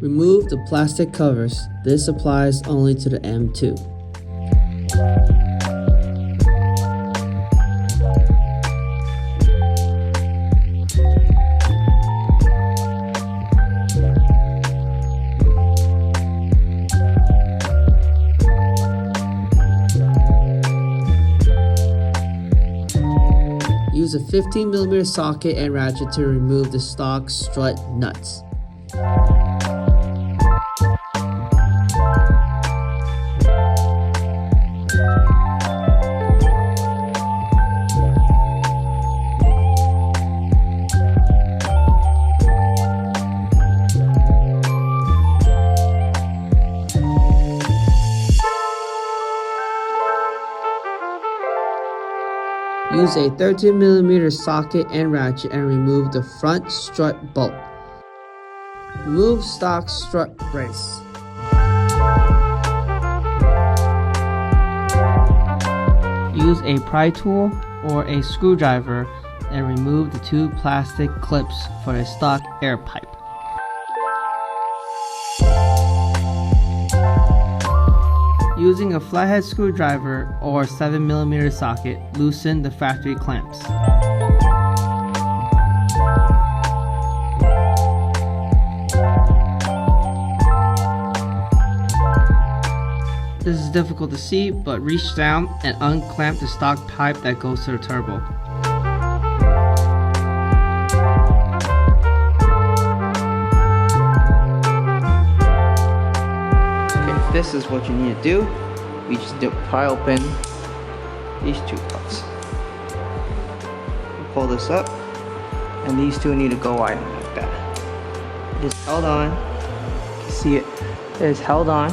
Remove the plastic covers. This applies only to the M2. Use a 15mm socket and ratchet to remove the stock strut nuts. Use a 13mm socket and ratchet and remove the front strut bolt. Remove stock strut brace. Use a pry tool or a screwdriver and remove the two plastic clips for a stock air pipe. Using a flathead screwdriver or 7mm socket, loosen the factory clamps. This is difficult to see, but reach down and unclamp the stock pipe that goes to the turbo. Okay, this is what you need to do. You just pry open these two parts. Pull this up, and these two need to go wide like that. It is held on. You can see it. It is held on.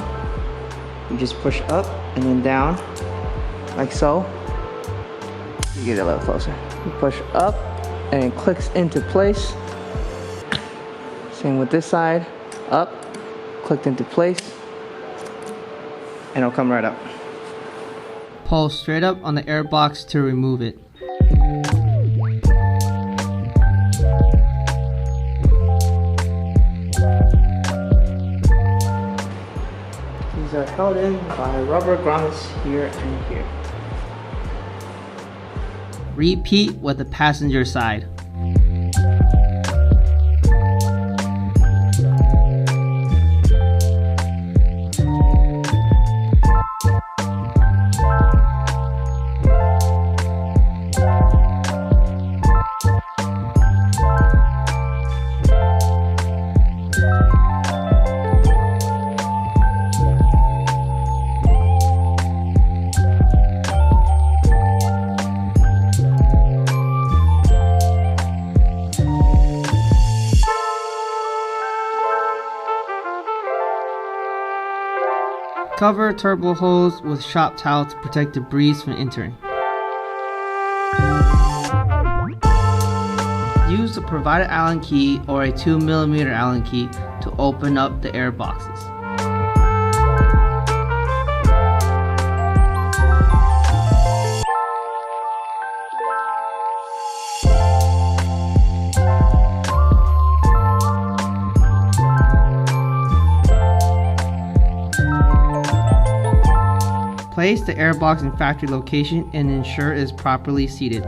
You just push up and then down, like so. You get it a little closer. You push up and it clicks into place. Same with this side. Up, clicked into place, and it'll come right up. Pull straight up on the air box to remove it. These are held in by rubber grommets here and here. Repeat with the passenger side. Cover turbo hose with shop towel to protect debris from entering. Use the provided Allen key or a 2mm Allen key to open up the air boxes. Place the airbox in factory location and ensure it is properly seated.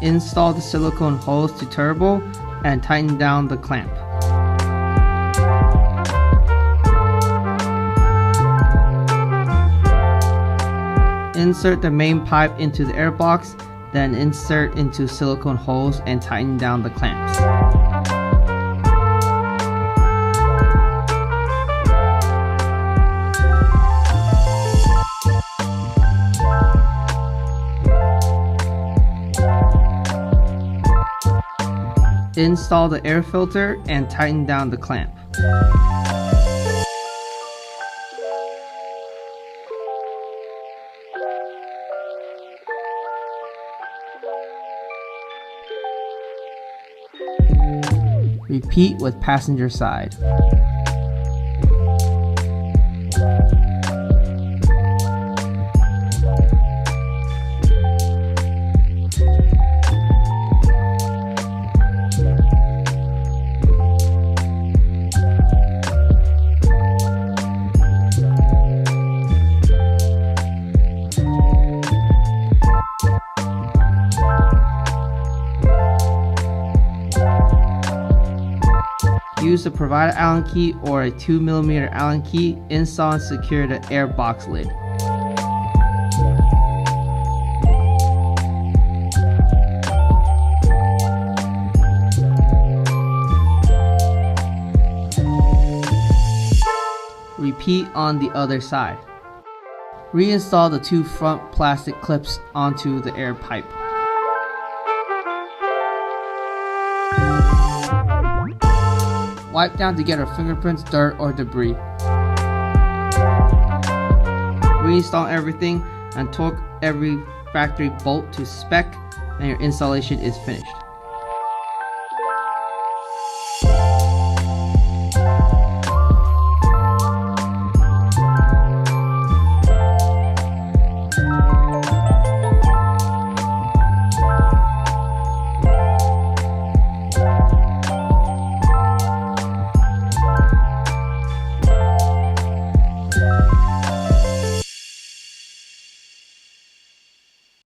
Install the silicone hose to turbo and tighten down the clamp. Insert the main pipe into the airbox, then insert into silicone hose and tighten down the clamps. Install the air filter and tighten down the clamp. Repeat with passenger side. Use the provided Allen key or a 2mm Allen key. Install and secure the air box lid. Repeat on the other side. Reinstall the 2 front plastic clips onto the air pipe. Wipe down to get our fingerprints, dirt, or debris. Reinstall everything and torque every factory bolt to spec, and your installation is finished.